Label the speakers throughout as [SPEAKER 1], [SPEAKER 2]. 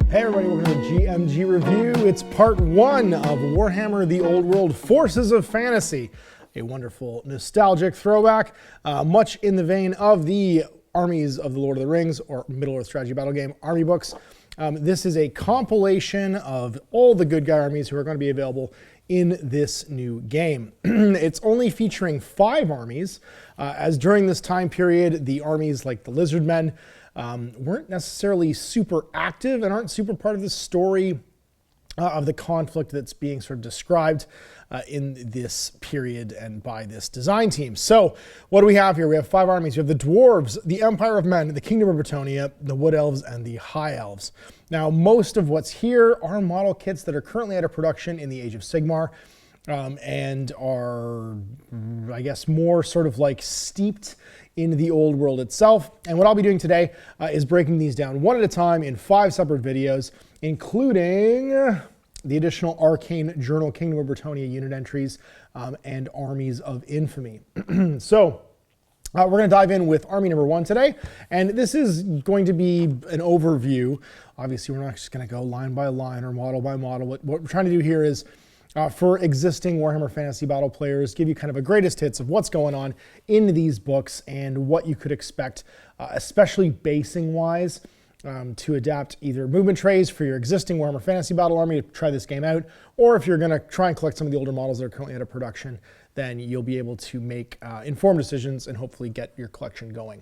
[SPEAKER 1] Hey everybody, welcome to the GMG review. It's part one of Warhammer The Old World Forces of Fantasy, a wonderful nostalgic throwback, much in the vein of the Armies of the Lord of the Rings or Middle-earth strategy battle game army books. This is a compilation of all the good guy armies who are going to be available in this new game. It's only featuring 5 armies, as during this time period, the armies like the Lizardmen weren't necessarily super active and aren't super part of the story of the conflict that's being sort of described in this period and by this design team. So what do we have here? We have 5 armies. We have the Dwarves, the Empire of Men, the Kingdom of Bretonnia, the Wood Elves, and the High Elves. Now, most of what's here are model kits that are currently out of production in the Age of Sigmar and are, I guess, more sort of like steeped in the old world itself. And what I'll be doing today is breaking these down one at a time in 5 separate videos, including the additional Arcane Journal Kingdom of Bretonnia unit entries and Armies of Infamy. So we're going to dive in with army number 1 today, and this is going to be an overview. Obviously, we're not just going to go line by line or model by model. What we're trying to do here is for existing Warhammer Fantasy Battle players, give you kind of a greatest hits of what's going on in these books and what you could expect, especially basing-wise, to adapt either movement trays for your existing Warhammer Fantasy Battle army to try this game out, or if you're going to try and collect some of the older models that are currently out of production, then you'll be able to make informed decisions and hopefully get your collection going.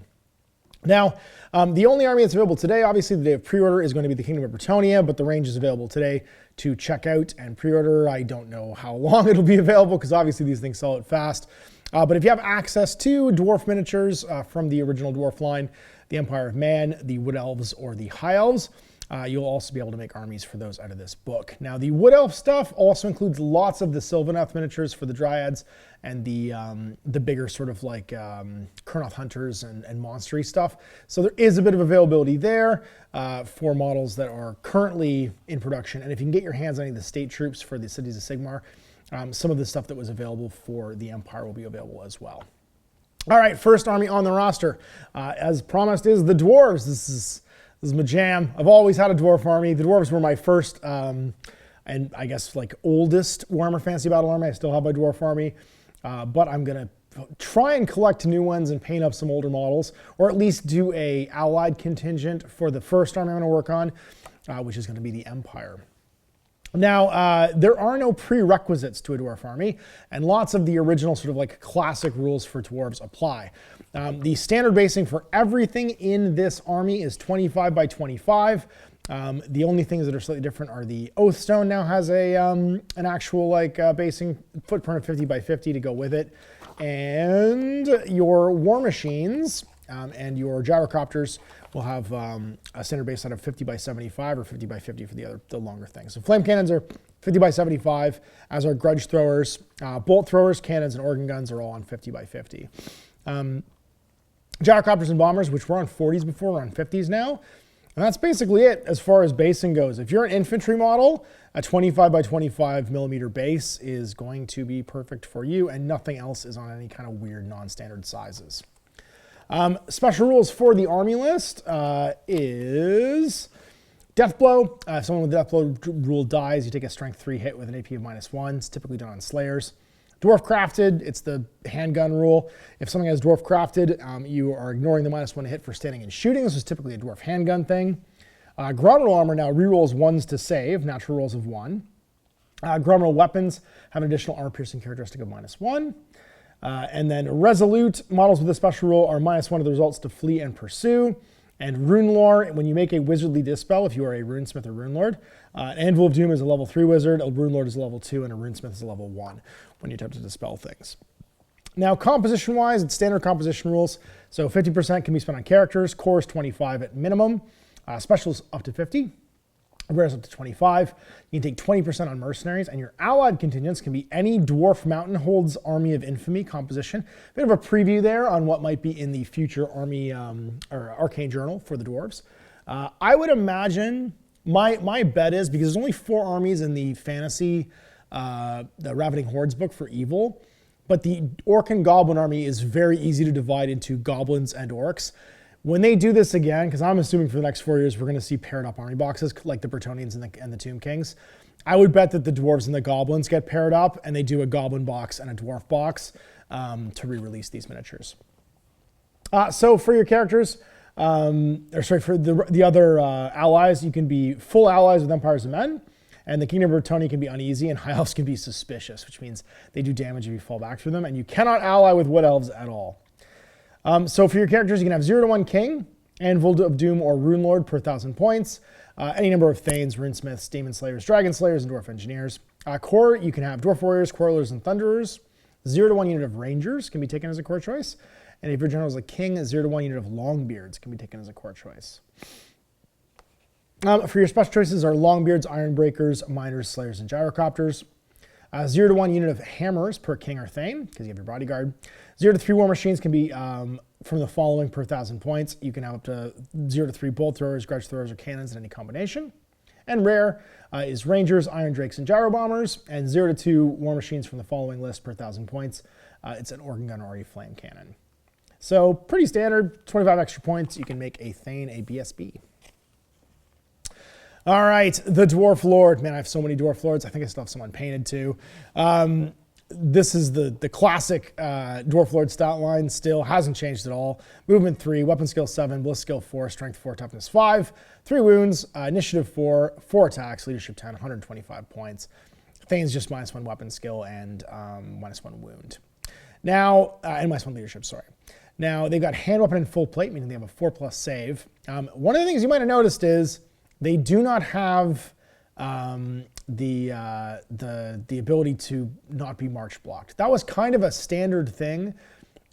[SPEAKER 1] Now, the only army that's available today, obviously the day of pre-order, is going to be the Kingdom of Bretonnia, but the range is available today to check out and pre-order. I don't know how long it'll be available because obviously these things sell out fast. But if you have access to dwarf miniatures from the original dwarf line, the Empire of Man, the Wood Elves, or the High Elves, you'll also be able to make armies for those out of this book. Now, the Wood Elf stuff also includes lots of the Sylvaneth miniatures for the Dryads and the bigger sort of like Kurnoth Hunters and monstery stuff. So there is a bit of availability there for models that are currently in production. And if you can get your hands on any of the state troops for the Cities of Sigmar, some of the stuff that was available for the Empire will be available as well. All right, first army on the roster, as promised, is the Dwarves. This is my jam. I've always had a dwarf army. The Dwarves were my first and I guess like oldest Warhammer Fantasy Battle army. I still have my dwarf army, but I'm gonna try and collect new ones and paint up some older models, or at least do a allied contingent for the first army I'm gonna work on, which is gonna be the Empire. Now, there are no prerequisites to a dwarf army, and lots of the original sort of like classic rules for dwarves apply. The standard basing for everything in this army is 25 by 25. The only things that are slightly different are the Oathstone now has a an actual like basing footprint of 50 by 50 to go with it, and your War Machines and your Gyrocopters will have a standard base set of 50 by 75 or 50 by 50 for the longer things. So flame cannons are 50 by 75, as are grudge throwers. Bolt throwers, cannons, and organ guns are all on 50 by 50. Gyrocopters and bombers, which were on 40s before, are on 50s now. And that's basically it as far as basing goes. If you're an infantry model, a 25 by 25 millimeter base is going to be perfect for you, and nothing else is on any kind of weird non-standard sizes. Special rules for the army list is Death Blow. If someone with Death Blow rule dies, you take a Strength 3 hit with an AP of -1. It's typically done on Slayers. Dwarf Crafted, it's the handgun rule. If something has Dwarf Crafted, you are ignoring the -1 hit for standing and shooting. This is typically a Dwarf handgun thing. Gromroll Armor now rerolls 1s to save, natural rolls of 1. Gromroll Weapons have an additional armor-piercing characteristic of -1. And then Resolute models with a special rule are -1 of the results to flee and pursue. And Rune Lore, when you make a Wizardly Dispel, if you are a Runesmith or Rune Lord, an Anvil of Doom is a level 3 wizard, a Rune Lord is a level 2, and a Runesmith is a level 1 when you attempt to dispel things. Now, composition-wise, it's standard composition rules. So 50% can be spent on characters, core is 25 at minimum, specials up to 50. Rares up to 25. You can take 20% on mercenaries, and your allied contingents can be any Dwarf Mountain Holds Army of Infamy composition. Bit of a preview there on what might be in the future army or Arcane Journal for the dwarves. I would imagine, my bet is, because there's only 4 armies in the fantasy, the Ravening Hordes book for evil, but the Orc and Goblin army is very easy to divide into goblins and orcs. When they do this again, because I'm assuming for the next 4 years we're going to see paired up army boxes like the Bretonnians and the Tomb Kings, I would bet that the Dwarves and the Goblins get paired up and they do a Goblin box and a Dwarf box to re-release these miniatures. So for your characters, for the other allies, you can be full allies with Empires of Men, and the Kingdom of Bretonnia can be uneasy, and High Elves can be suspicious, which means they do damage if you fall back through them, and you cannot ally with Wood Elves at all. So for your characters, you can have 0 to 1 King, Anvil of Doom, or Rune Lord per 1,000 points. Any number of Thanes, Runesmiths, Demon Slayers, Dragon Slayers, and Dwarf Engineers. Core, you can have Dwarf Warriors, Quarrelers, and Thunderers. 0 to 1 unit of Rangers can be taken as a core choice. And if your general is a King, 0 to 1 unit of Longbeards can be taken as a core choice. For your special choices are Longbeards, Ironbreakers, Miners, Slayers, and Gyrocopters. 0 to 1 unit of Hammers per King or Thane, because you have your Bodyguard. 0 to 3 War Machines can be from the following per 1,000 points. You can have up to 0 to 3 Bolt Throwers, Grudge Throwers, or Cannons in any combination. And rare is Rangers, Iron Drakes, and Gyro Bombers. And 0 to 2 War Machines from the following list per 1,000 points. It's an Organ Gun or a Flame Cannon. So pretty standard, 25 extra points. You can make a Thane a BSB. All right, the Dwarf Lord. Man, I have so many Dwarf Lords. I think I still have some unpainted too. This is the classic Dwarf Lord stat line still. Hasn't changed at all. Movement 3, Weapon Skill 7, Bliss Skill 4, Strength 4, Toughness 5, 3 wounds, Initiative 4, 4 attacks, Leadership 10, 125 points. Thane's just -1 Weapon Skill and -1 Wound. Now, and -1 Leadership, sorry. Now, they've got Hand Weapon and Full Plate, meaning they have a 4+ save. One of the things you might have noticed is they do not have the ability to not be march blocked. That was kind of a standard thing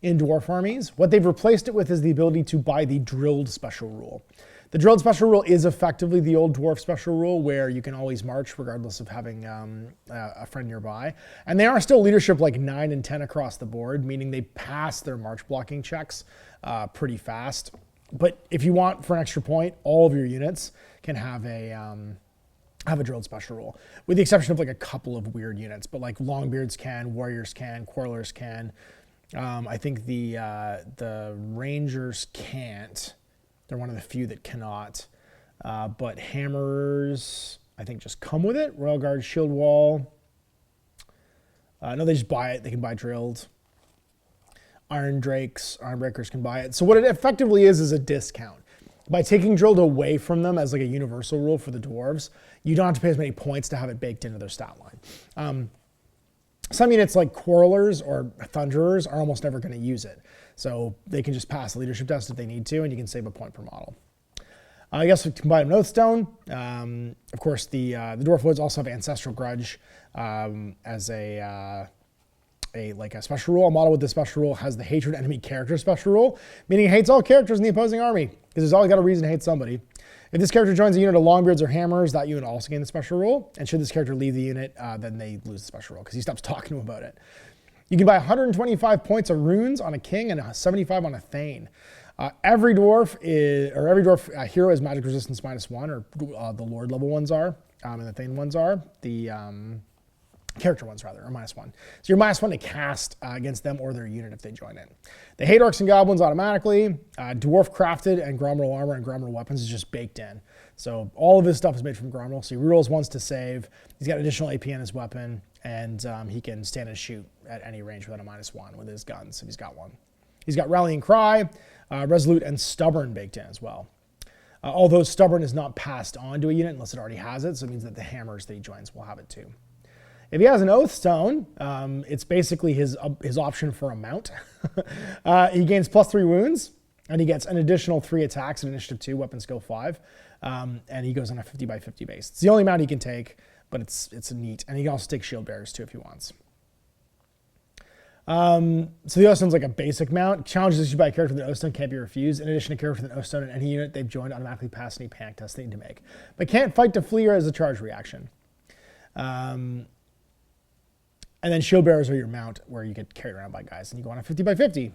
[SPEAKER 1] in Dwarf armies. What they've replaced it with is the ability to buy the Drilled Special Rule. The Drilled Special Rule is effectively the old Dwarf Special Rule where you can always march regardless of having a friend nearby. And they are still leadership like 9 and 10 across the board, meaning they pass their march blocking checks pretty fast. But if you want for an extra point, all of your units can have a Drilled Special Rule, with the exception of like a couple of weird units. But like Longbeards can, Warriors can, Quarrelers can. I think the Rangers can't. They're one of the few that cannot. But Hammers, I think, just come with it. Royal Guard, Shield Wall. No, they just buy it. They can buy Drilled. Iron Drakes, Ironbreakers can buy it. So what it effectively is a discount. By taking Drilled away from them as like a universal rule for the Dwarves, you don't have to pay as many points to have it baked into their stat line. Some units like Quarrelers or Thunderers are almost never going to use it. So they can just pass the leadership test if they need to, and you can save a point per model. I guess we combine an Oathstone. Of course, the Dwarf Lords also have Ancestral Grudge as a special rule. A model with this special rule has the Hatred Enemy Character special rule, meaning it hates all characters in the opposing army, because there's always got a reason to hate somebody. If this character joins a unit of Longbeards or Hammers, that unit also gains the special rule. And should this character leave the unit, then they lose the special rule, because he stops talking to him about it. You can buy 125 points of runes on a King and 75 on a Thane. Every Dwarf hero is magic resistance -1, or the Lord level ones are, and the Thane ones are. The character ones, rather, are -1. So you're -1 to cast against them or their unit if they join in. They hate Orcs and Goblins automatically. Dwarf Crafted and Gromroll Armor and Gromroll Weapons is just baked in. So all of his stuff is made from Gromroll. So he rerolls once to save. He's got additional AP in his weapon, and he can stand and shoot at any range without a -1 with his guns if he's got one. He's got Rallying Cry, Resolute, and Stubborn baked in as well. Although Stubborn is not passed on to a unit unless it already has it, so it means that the Hammers that he joins will have it too. If he has an Oathstone, it's basically his option for a mount. He gains +3 wounds, and he gets an additional 3 attacks in Initiative 2, Weapon Skill 5, and he goes on a 50/50 base. It's the only mount he can take, but it's neat. And he can also take Shield Bearers too if he wants. So the Oathstone's like a basic mount. Challenges issued by a character with an Oathstone can't be refused. In addition, a character with an Oathstone in any unit they've joined automatically pass any panic test they need to make, but can't fight to flee or as a charge reaction. And then Shield Bearers are your mount, where you get carried around by guys, and you go on a 50/50.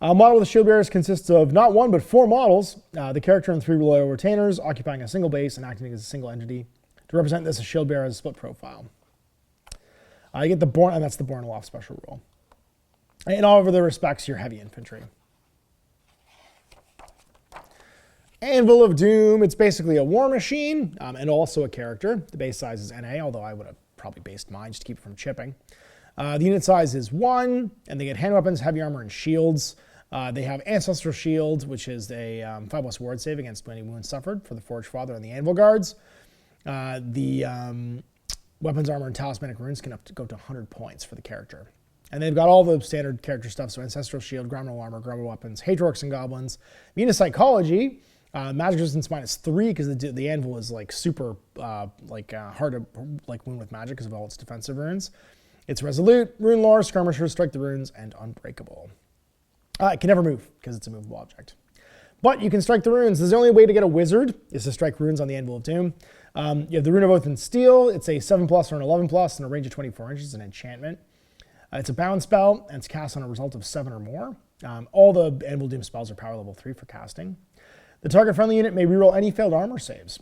[SPEAKER 1] A model with the Shield Bearers consists of not 1, but 4 models. The character and 3 loyal retainers, occupying a single base and acting as a single entity. To represent this, a Shield Bearer has a split profile. You get the Born, and that's the Born Aloft special rule. In all other respects, you're heavy infantry. Anvil of Doom, it's basically a war machine and also a character. The base size is NA, although I would have probably based mine just to keep it from chipping. The unit size is 1, and they get hand weapons, heavy armor, and shields. They have Ancestral Shield, which is a 5+ ward save against any wounds suffered for the Forge Father and the Anvil Guards. The weapons, armor, and talismanic runes can go up to 100 points for the character. And they've got all the standard character stuff, so Ancestral Shield, Ground Armor, Grumble Weapons, Hatrorks and Goblins. Venus Psychology, magic resistance -3 because the Anvil is like super hard to wound with magic because of all its defensive runes. It's Resolute, Rune Lore, Skirmisher, Strike the Runes, and Unbreakable. It can never move because it's a movable object. But you can strike the runes. The only way to get a wizard is to strike runes on the Anvil of Doom. You have the Rune of Oath and Steel. It's a 7+ or an 11+, and a range of 24 inches, an enchantment. It's a bound spell, and it's cast on a result of 7 or more. All the Anvil of Doom spells are power level 3 for casting. The target friendly unit may reroll any failed armor saves.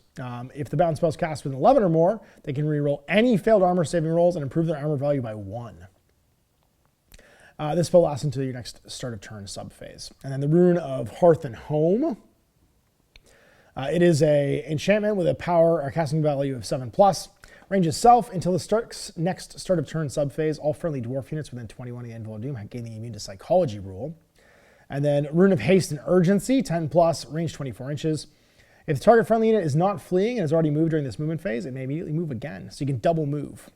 [SPEAKER 1] If the bound spell is cast with 11 or more, they can reroll any failed armor saving rolls and improve their armor value by 1. This spell lasts until your next start of turn sub-phase. And then the Rune of Hearth and Home. It is a enchantment with a power or casting value of 7+. Range itself until the next start of turn sub-phase. All friendly dwarf units within 21 of the Anvil of Doom gain the Immune to Psychology rule. And then Rune of Haste and Urgency, 10+, range 24 inches. If the target friendly unit is not fleeing and has already moved during this movement phase, it may immediately move again. So you can double move.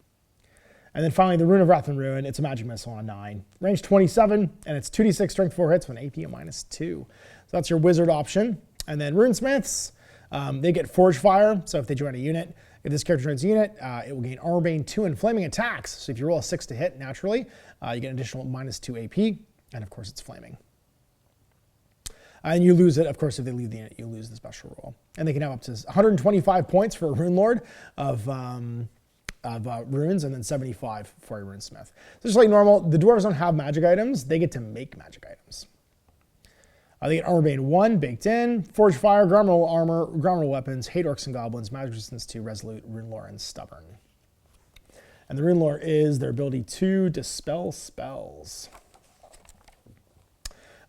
[SPEAKER 1] And then finally, the Rune of Wrath and Ruin. It's a magic missile on 9. Range 27, and it's 2d6 strength 4 hits with an AP of -2. So that's your wizard option. And then Runesmiths, they get Forge Fire. So if they join a unit, if this character joins a unit, it will gain Armor Bane 2 and Flaming Attacks. So if you roll a 6 to hit naturally, you get an additional -2 AP. And of course, it's Flaming. And you lose it, of course, if they leave the unit, you lose the special roll. And they can have up to 125 points for a Rune Lord of runes, and then 75 for a Runesmith. So just like normal, the dwarves don't have magic items. They get to make magic items. They get Armor Bane 1 baked in, Forge Fire, Ground Armor, Ground Weapons, Hate Orcs and Goblins, Magic Resistance to Resolute, Rune Lore, and Stubborn. And the Rune Lore is their ability to dispel spells.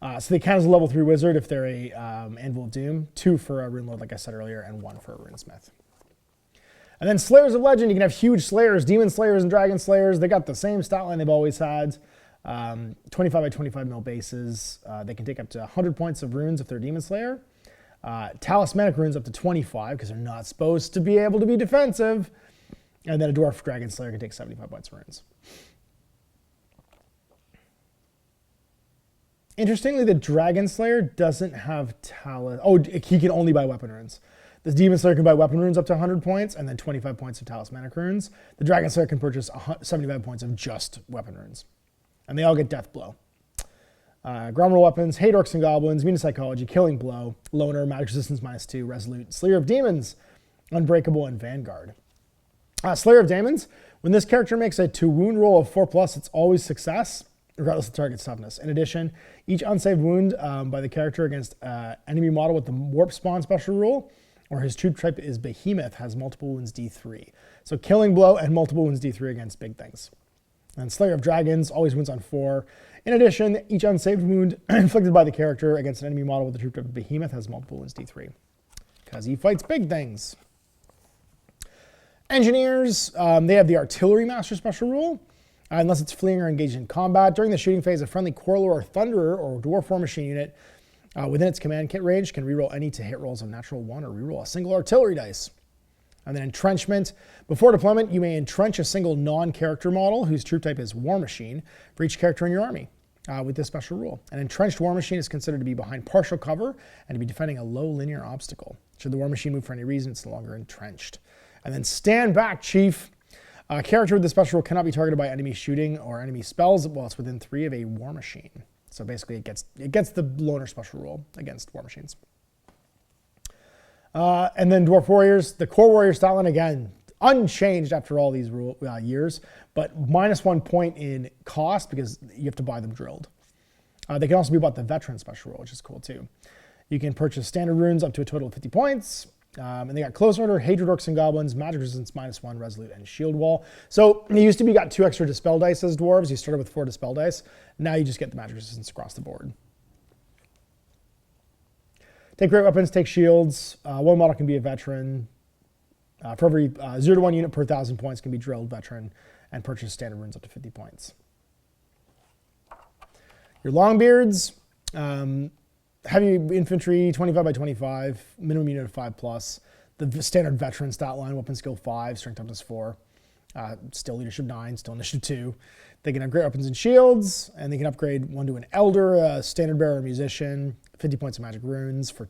[SPEAKER 1] So they count as a level 3 wizard if they're a Anvil of Doom, 2 for a Rune Lord, like I said earlier, and 1 for a Runesmith. And then Slayers of Legend, you can have huge Slayers, Demon Slayers and Dragon Slayers. They got the same stat line they've always had. 25 by 25 mil bases. They can take up to 100 points of runes if they're Demon Slayer. Talismanic runes up to 25 because they're not supposed to be able to be defensive. And then a Dwarf Dragon Slayer can take 75 points of runes. Interestingly, the Dragon Slayer doesn't have he can only buy weapon runes. The Demon Slayer can buy weapon runes up to 100 points and then 25 points of talismanic runes. The Dragon Slayer can purchase 75 points of just weapon runes. And they all get Death Blow. Ground Weapons, Hate Orcs and Goblins, Immune to Psychology, Killing Blow, Loner, Magic Resistance -2, Resolute, Slayer of Demons, Unbreakable, and Vanguard. Slayer of Demons, when this character makes a to wound roll of 4+, it's always success, regardless of target's toughness. In addition, each unsaved wound by the character against enemy model with the Warp Spawn special rule, or his troop type is Behemoth, has multiple wounds D3. So Killing Blow and multiple wounds D3 against big things. And Slayer of Dragons always wins on 4. In addition, each unsaved wound inflicted by the character against an enemy model with the troop type of Behemoth has multiple wounds D3. Because he fights big things. Engineers, they have the Artillery Master special rule. Unless it's fleeing or engaged in combat. During the shooting phase, a friendly Quarreler or Thunderer or Dwarf War Machine unit within its command kit range can reroll any to hit rolls of natural 1 or reroll a single artillery dice. And then entrenchment. Before deployment, you may entrench a single non-character model whose troop type is War Machine for each character in your army with this special rule. An entrenched War Machine is considered to be behind partial cover and to be defending a low linear obstacle. Should the War Machine move for any reason, it's no longer entrenched. And then stand back, Chief. A character with this special rule cannot be targeted by enemy shooting or enemy spells while it's within 3 of a War Machine. So basically it gets the Loner special rule against War Machines. And then Dwarf Warriors, the core warrior stat line, again, unchanged after all these years, but -1 point in cost because you have to buy them drilled. They can also be bought the Veteran special rule, which is cool too. You can purchase standard runes up to a total of 50 points. And they got Close Order, Hatred Orcs and Goblins, Magic Resistance -1, Resolute, and Shield Wall. So it used to be you got 2 extra Dispel dice as dwarves. You started with 4 Dispel dice. Now you just get the Magic Resistance across the board. Take great weapons, take shields. One model can be a veteran. For every 0 to 1 unit per 1,000 points can be drilled veteran, and purchase standard runes up to 50 points. Your Longbeards, heavy infantry, 25 by 25, minimum unit of 5+. The standard veteran stat line, weapon skill 5, strength toughness 4, still leadership 9, still initiative 2. They can have great weapons and shields, and they can upgrade one to an elder, a standard bearer, musician, 50 points of magic runes for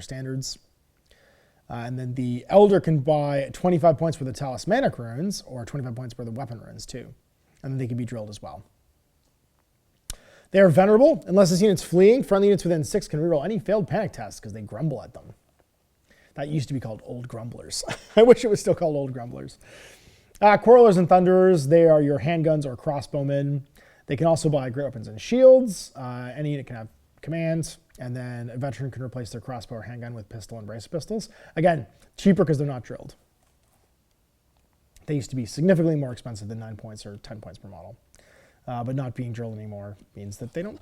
[SPEAKER 1] standards. And then the elder can buy 25 points worth of talismanic runes, or 25 points worth of weapon runes too. And then they can be drilled as well. They are venerable. Unless this unit's fleeing, friendly units within 6 can reroll any failed panic tests because they grumble at them. That used to be called Old Grumblers. I wish it was still called Old Grumblers. Quarrelers and Thunderers, they are your handguns or crossbowmen. They can also buy great weapons and shields. Any unit can have commands, and then a veteran can replace their crossbow or handgun with pistol and brace pistols. Again, cheaper because they're not drilled. They used to be significantly more expensive than 9 points or 10 points per model. But not being drilled anymore means that they don't,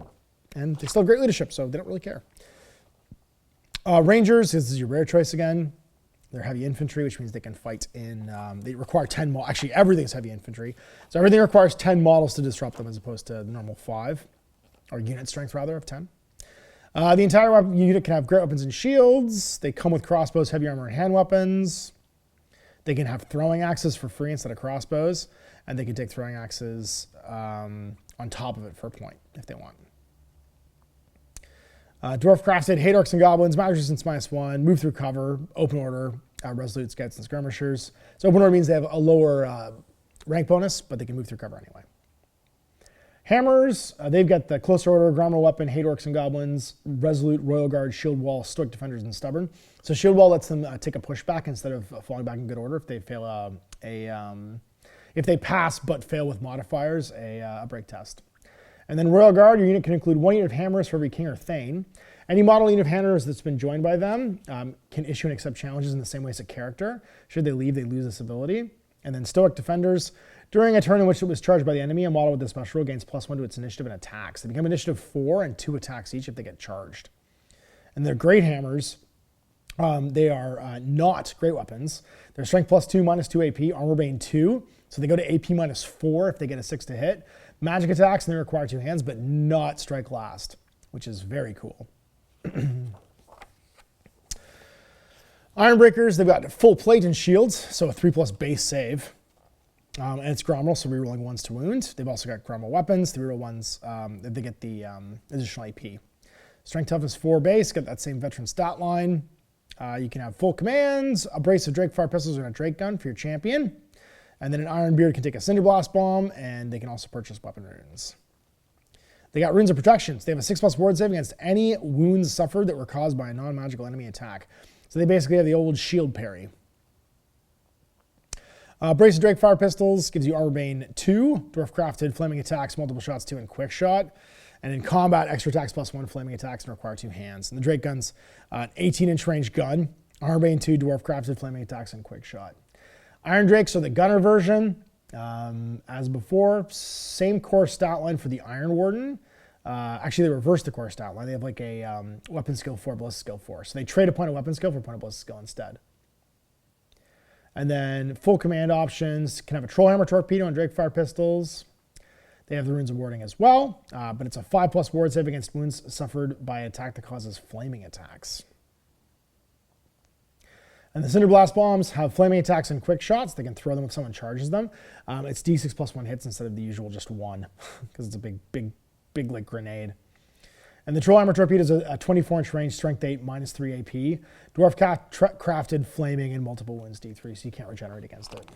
[SPEAKER 1] and they still have great leadership, so they don't really care. Rangers, this is your rare choice again. They're heavy infantry, which means they can fight in, they require 10 models. Actually, everything's heavy infantry. So everything requires 10 models to disrupt them as opposed to the normal 5, or unit strength rather, of 10. The entire unit can have great weapons and shields. They come with crossbows, heavy armor, and hand weapons. They can have throwing axes for free instead of crossbows, and they can take throwing axes on top of it for a point if they want. Dwarf crafted, hate orcs and goblins, magic resistance -1, move through cover, open order, resolute scouts and skirmishers. So open order means they have a lower rank bonus, but they can move through cover anyway. Hammers, they've got the closer order, grommet weapon, hate orcs and goblins, resolute, royal guard, shield wall, stoic defenders, and stubborn. So shield wall lets them take a pushback instead of falling back in good order if they fail if they pass but fail with modifiers, a break test. And then Royal Guard, your unit can include 1 unit of hammers for every king or thane. Any model unit of hammers that's been joined by them can issue and accept challenges in the same way as a character. Should they leave, they lose this ability. And then Stoic Defenders, during a turn in which it was charged by the enemy, a model with this special rule gains +1 to its initiative and attacks. They become initiative 4 and 2 attacks each if they get charged. And they're great hammers. They are not great weapons. They're strength +2, -2 AP, armor bane 2. So they go to AP -4 if they get a 6 to hit. Magic attacks, and they require 2 hands, but not strike last, which is very cool. Ironbreakers, they've got full plate and shields, so a 3+ base save. And it's Grommel, so rerolling 1s to wound. They've also got Grommel weapons, the reroll 1s, they get the additional AP. Strength toughness 4 base, got that same veteran stat line. You can have full commands, a brace of Drake fire pistols, and a Drake gun for your champion. And then an Ironbeard can take a Cinder Blast Bomb, and they can also purchase weapon runes. They got runes of protection. So they have a 6+ ward save against any wounds suffered that were caused by a non-magical enemy attack. So they basically have the old shield parry. Brace of Drake fire pistols gives you armor bane 2, dwarf crafted, flaming attacks, multiple shots 2, and quick shot. And in combat, extra attacks +1, flaming attacks, and require 2 hands. And the Drake gun's an 18-inch range gun, armor bane 2, dwarf crafted, flaming attacks, and quick shot. Iron Drakes are the gunner version. As before, same core stat line for the Iron Warden. Actually, they reverse the core stat line. They have like a weapon skill 4, ballistic skill 4. So they trade a point of weapon skill for a point of ballistic skill instead. And then full command options can have a Trollhammer torpedo and Drake fire pistols. They have the runes of warding as well, but it's a 5+ ward save against wounds suffered by attack that causes flaming attacks. And the Cinder Blast Bombs have flaming attacks and quick shots. They can throw them if someone charges them. It's D6 +1 hits instead of the usual just 1, because it's a big like grenade. And the Trollhammer Torpedo is a 24-inch range, strength 8, -3 AP. Dwarf crafted, flaming, and multiple wounds D3, so you can't regenerate against it.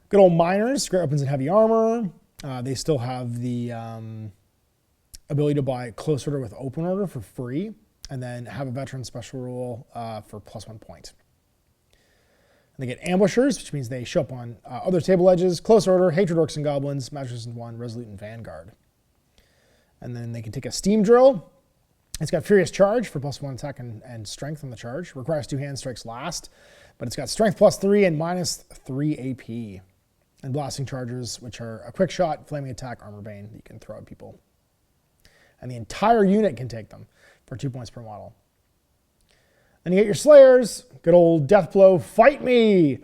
[SPEAKER 1] Good old Miners, great weapons and heavy armor. They still have the ability to buy close order with open order for free, and then have a veteran special rule for +1 point. And they get ambushers, which means they show up on other table edges, close order, hatred orcs and goblins, magic resistance 1, resolute, and vanguard. And then they can take a steam drill. It's got furious charge for +1 attack and strength on the charge. Requires 2 hands, strikes last, but it's got strength +3 and -3 AP. And blasting charges, which are a quick shot, flaming attack, armor bane that you can throw at people. and the entire unit can take them for 2 points per model. Then you get your Slayers, good old death blow, fight me!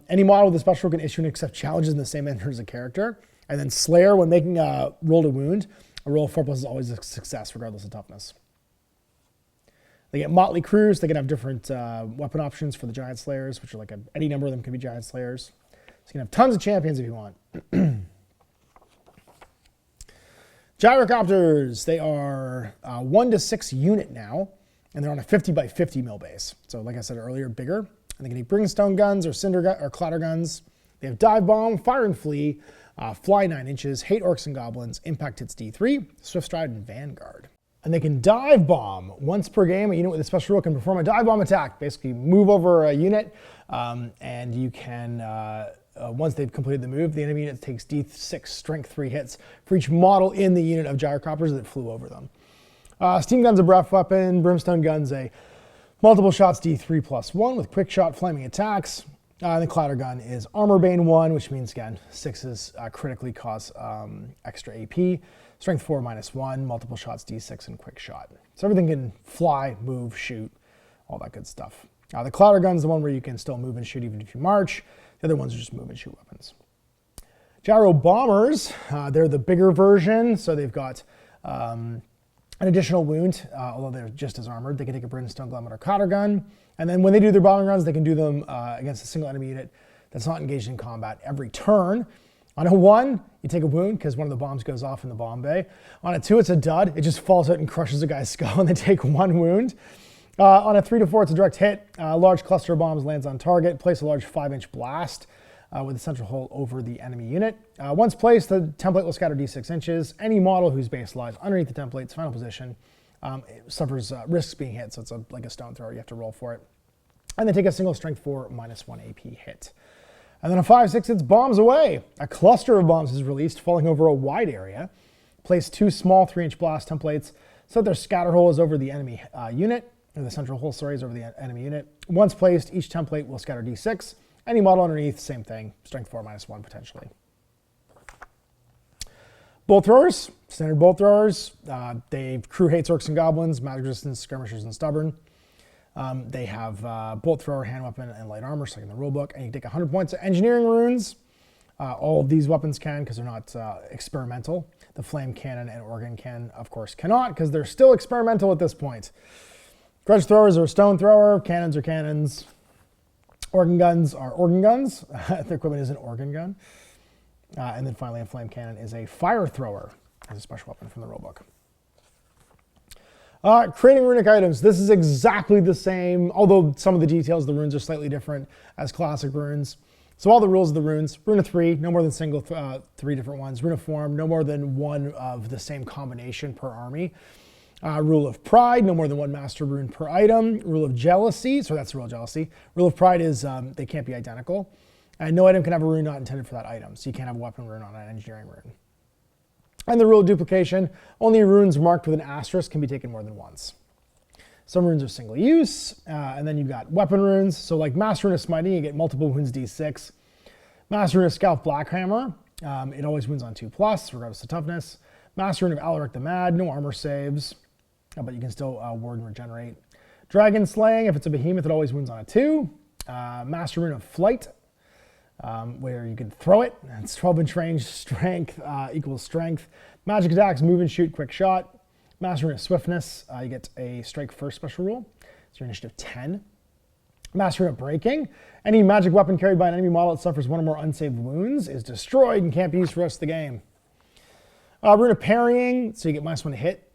[SPEAKER 1] Any model with a special can issue and accept challenges in the same manner as a character. And then Slayer, when making a roll to wound, a roll of 4+ is always a success, regardless of toughness. They get Motley Crews. They can have different weapon options for the Giant Slayers, which are like any number of them can be Giant Slayers. So you can have tons of champions if you want. Gyrocopters. They are 1 to 6 unit now, and they're on a 50 by 50 mil base. So like I said earlier, bigger. And they can take brimstone guns or or clatter guns. They have dive bomb, fire and flee, fly 9 inches, hate orcs and goblins, impact hits D3, swift stride, and vanguard. And they can dive bomb once per game. A unit with a special rule can perform a dive bomb attack. Basically, move over a unit, and you can, once they've completed the move, the enemy unit takes D6 strength 3 hits for each model in the unit of gyrocopters that flew over them. Steam gun's a breath weapon. Brimstone gun's a multiple shots D3+1 with quick shot flaming attacks. The clatter gun is armor bane 1, which means again 6s critically cause extra AP. Strength 4 -1, multiple shots D6 and quick shot. So everything can fly, move, shoot, all that good stuff. The clatter gun's the one where you can still move and shoot even if you march. The other ones are just move and shoot weapons. Gyro bombers, they're the bigger version, so they've got an additional wound, although they're just as armored. They can take a brimstone gun or clatter gun. And then when they do their bombing runs, they can do them against a single enemy unit that's not engaged in combat every turn. On a 1, you take a wound because one of the bombs goes off in the bomb bay. On a 2, it's a dud. It just falls out and crushes a guy's skull and they take 1 wound. On a 3 to 4, it's a direct hit. A large cluster of bombs lands on target. Place a large 5-inch blast with a central hole over the enemy unit. Once placed, the template will scatter D6 inches. Any model whose base lies underneath the template's final position suffers risks being hit, so it's like a stone thrower. You have to roll for it. And they take a single strength 4 -1 AP hit. And then a 5/6, it's bombs away. A cluster of bombs is released, falling over a wide area. Place 2 small 3-inch blast templates so that their scatter hole is over the enemy unit, or the central hole, sorry, is over the enemy unit. Once placed, each template will scatter D6. Any model underneath, same thing, strength 4 -1 potentially. Bolt throwers, standard bolt throwers. They crew hates orcs and goblins, magic resistance, skirmishers, and stubborn. They have bolt thrower, hand weapon, and light armor, so like in the rulebook. And you take 100 points of engineering runes. All of these weapons can, because they're not experimental. The flame cannon and organ cannon, of course, cannot, because they're still experimental at this point. Grudge throwers are a stone thrower. Cannons are cannons. Organ guns are organ guns. Their equipment is an organ gun. And then finally, a flame cannon is a fire thrower as a special weapon from the rulebook. Creating runic items. This is exactly the same, although some of the details of the runes are slightly different as classic runes. So all the rules of the runes: rune of 3, no more than 3 different ones. Rune of form, no more than 1 of the same combination per army. Rule of pride, no more than 1 master rune per item. Rule of jealousy, so that's the rule of jealousy. Rule of pride is they can't be identical. And no item can have a rune not intended for that item. So you can't have a weapon rune on an engineering rune. And the rule of duplication, only runes marked with an asterisk can be taken more than once. Some runes are single use, and then you've got weapon runes. So like Master Rune of Smiting, you get multiple wounds D6. Master Rune of Scalp Blackhammer, it always wounds on 2+, regardless of toughness. Master Rune of Alaric the Mad, no armor saves, but you can still ward and regenerate. Dragon Slaying, if it's a behemoth, it always wounds on a 2. Master Rune of Flight, where you can throw it. It's 12-inch range, strength equals strength. Magic attacks, move and shoot, quick shot. Master Rune of Swiftness, you get a strike first special rule. It's your initiative 10. Master Rune of Breaking, any magic weapon carried by an enemy model that suffers 1 or more unsaved wounds is destroyed and can't be used for the rest of the game. Rune of Parrying, so you get -1 to hit.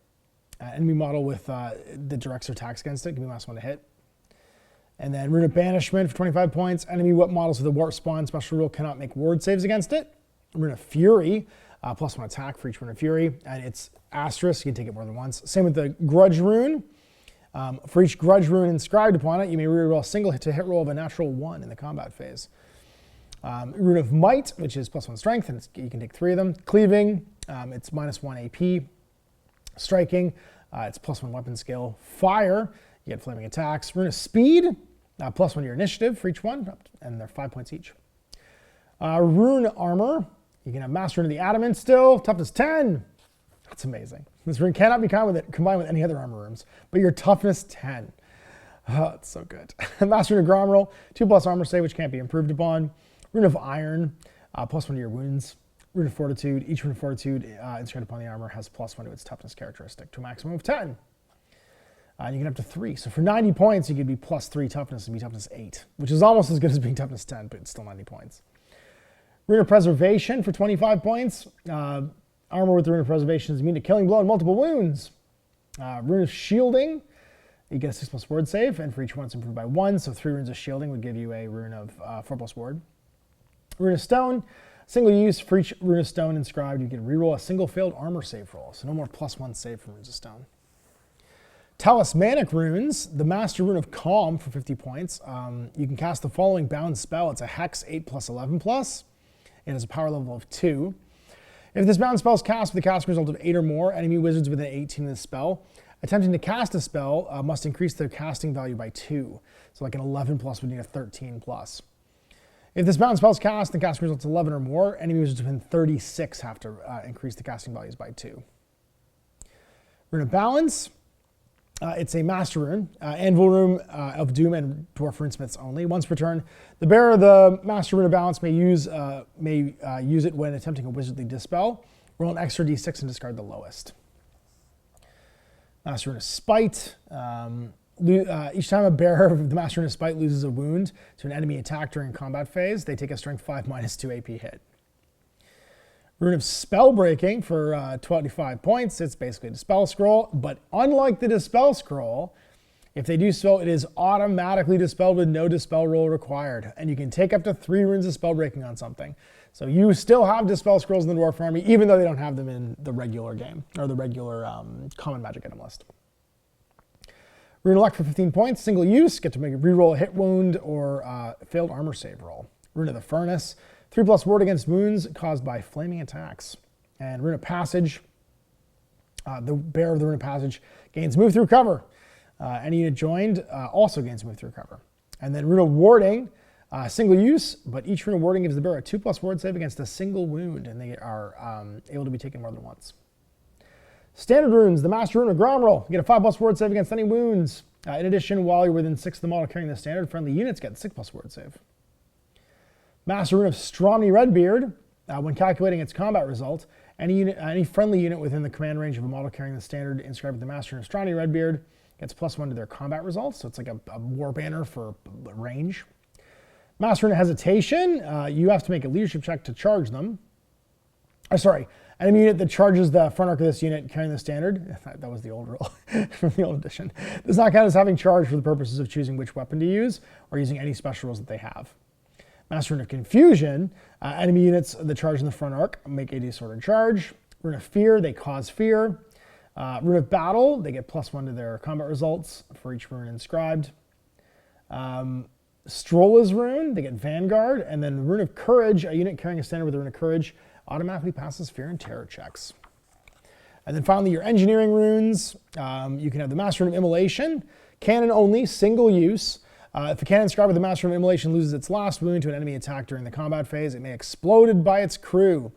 [SPEAKER 1] Enemy model with that directs their attacks against it can be -1 to hit. And then Rune of Banishment for 25 points. Enemy models with a warp spawn special rule cannot make ward saves against it. Rune of Fury, +1 attack for each Rune of Fury. And it's asterisk, you can take it more than once. Same with the Grudge Rune. For each Grudge Rune inscribed upon it, you may reroll a single hit roll of a natural 1 in the combat phase. Rune of Might, which is +1 strength, and you can take 3 of them. Cleaving, it's -1 AP. Striking, it's +1 weapon skill. Fire, you get flaming attacks. Rune of Speed, +1 to your initiative for each one, and they're 5 points each. Rune Armor, you can have Master Rune of the Adamant still, toughness 10. That's amazing. This rune cannot be combined with any other armor runes, but your toughness 10. Oh, it's so good. Master Rune of Gromrel, 2+ armor save, which can't be improved upon. Rune of Iron, +1 to your wounds. Rune of Fortitude, each Rune of Fortitude inscribed upon the armor has +1 to its toughness characteristic, to a maximum of 10. And you get up to 3. So for 90 points, you could be +3 toughness and be toughness 8, which is almost as good as being toughness 10, but it's still 90 points. Rune of Preservation for 25 points. Armor with the Rune of Preservation is immune to killing blow and multiple wounds. Rune of Shielding, you get a 6+ ward save, and for each one it's improved by 1, so 3 runes of shielding would give you a rune of 4+ ward. Rune of Stone, single use. For each rune of stone inscribed, you can reroll a single failed armor save roll, so no more +1 save from runes of stone. Talismanic runes, the Master Rune of Calm for 50 points. You can cast the following bound spell. It's a Hex 8+11+. It has a power level of 2. If this bound spell is cast with a casting result of 8 or more, enemy wizards within 18 of the spell attempting to cast a spell must increase their casting value by 2. So like an 11+ would need a 13+. If this bound spell is cast and the casting result is 11 or more, enemy wizards within 36 have to increase the casting values by 2. Rune of Balance. It's a Master Rune, Anvil Rune of Doom and Dwarf Runesmiths only. Once per turn, the bearer of the Master Rune of Balance may use it when attempting a wizardly dispel. Roll an extra d6 and discard the lowest. Master Rune of Spite. Each time a bearer of the Master Rune of Spite loses a wound to an enemy attack during combat phase, they take a Strength 5 -2 AP hit. Rune of Spellbreaking for 25 points. It's basically a Dispel Scroll, but unlike the Dispel Scroll, if they do so, it is automatically dispelled with no Dispel roll required, and you can take up to 3 runes of Spellbreaking on something. So you still have Dispel Scrolls in the Dwarf Army, even though they don't have them in the regular game, or the regular common magic item list. Rune of Luck for 15 points, single use, get to make a reroll a hit wound or failed armor save roll. Rune of the Furnace, 3+ ward against wounds caused by flaming attacks. And Rune of Passage, the bearer of the Rune of Passage gains move through cover. Any unit joined also gains move through cover. And then Rune of Warding, single use, but each Rune of Warding gives the bearer a 2+ ward save against a single wound, and they are able to be taken more than once. Standard runes, the Master Rune of Gromrel, you get a 5+ ward save against any wounds. In addition, while you're within 6 of the model carrying the standard, friendly units get 6+ ward save. Master Rune of Stromny Redbeard, when calculating its combat result, any friendly unit within the command range of a model carrying the standard inscribed with the Master Rune of Stromny Redbeard gets +1 to their combat results, so it's like a war banner for range. Master Rune of Hesitation, you have to make a leadership check to charge them. Enemy unit that charges the front arc of this unit carrying the standard, that was the old rule from the old edition, does not count as having charge for the purposes of choosing which weapon to use or using any special rules that they have. Master Rune of Confusion, enemy units that charge in the front arc make a disordered charge. Rune of Fear, they cause fear. Rune of Battle, they get +1 to their combat results for each rune inscribed. Strolla's Rune, they get Vanguard. And then Rune of Courage, a unit carrying a standard with the Rune of Courage automatically passes Fear and Terror checks. And then finally, your Engineering runes. You can have the Master Rune of Immolation, cannon only, single use. If a cannon inscribed with the Master Rune of Immolation loses its last wound to an enemy attack during the combat phase, it may explode by its crew.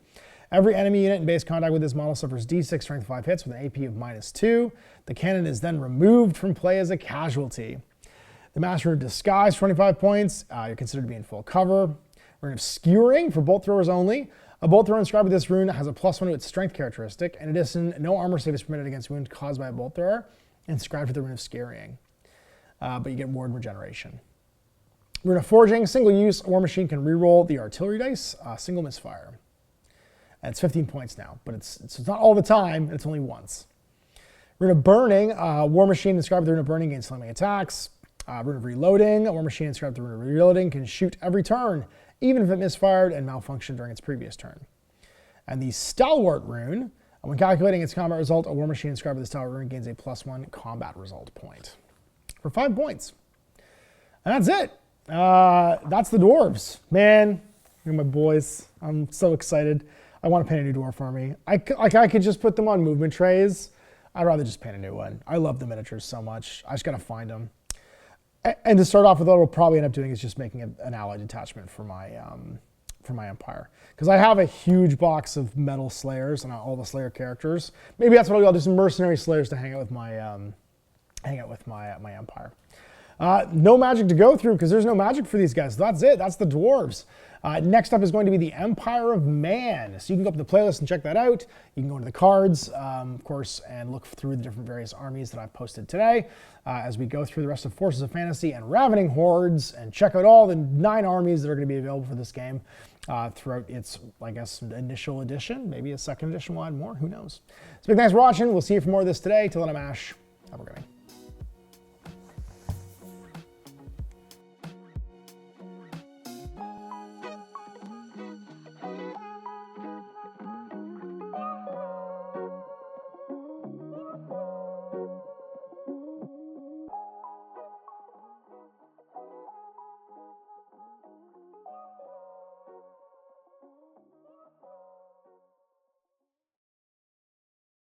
[SPEAKER 1] Every enemy unit in base contact with this model suffers d6 strength 5 hits with an AP of -2. The cannon is then removed from play as a casualty. The Master Rune of Disguise, 25 points. You're considered to be in full cover. Rune of Skewering for bolt throwers only. A bolt thrower inscribed with this rune has a +1 to its strength characteristic. In addition, no armor save is permitted against wound caused by a bolt thrower inscribed with the Rune of Scarying. But you get ward regeneration. Rune of Forging, single use. A war machine can reroll the artillery dice, single misfire. And it's 15 points now, but it's not all the time, it's only once. Rune of Burning, war machine inscribed with the Rune of Burning gains slamming attacks. Rune of Reloading, a war machine inscribed with the Rune of Reloading can shoot every turn, even if it misfired and malfunctioned during its previous turn. And the Stalwart Rune, when calculating its combat result, a war machine inscribed with the Stalwart Rune gains a +1 combat result point. For 5 points. And that's it. That's the dwarves. Man, you're my boys. I'm so excited. I want to paint a new dwarf army. I could just put them on movement trays. I'd rather just paint a new one. I love the miniatures so much. I just got to find them. And to start off with, what I'll probably end up doing is just making an alloy detachment for my for my Empire. Because I have a huge box of metal Slayers and all the Slayer characters. Maybe that's what I'll do. I'll do some mercenary Slayers to hang out with my my Empire. No magic to go through because there's no magic for these guys. That's it. That's the Dwarves. Next up is going to be the Empire of Man. So you can go up to the playlist and check that out. You can go into the cards, of course, and look through the different various armies that I've posted today as we go through the rest of Forces of Fantasy and Ravening Hordes and check out all the 9 armies that are going to be available for this game throughout its, I guess, initial edition. Maybe a second edition will add more. Who knows? So big thanks for watching. We'll see you for more of this today. Till then, I'm Ash. Have a good night.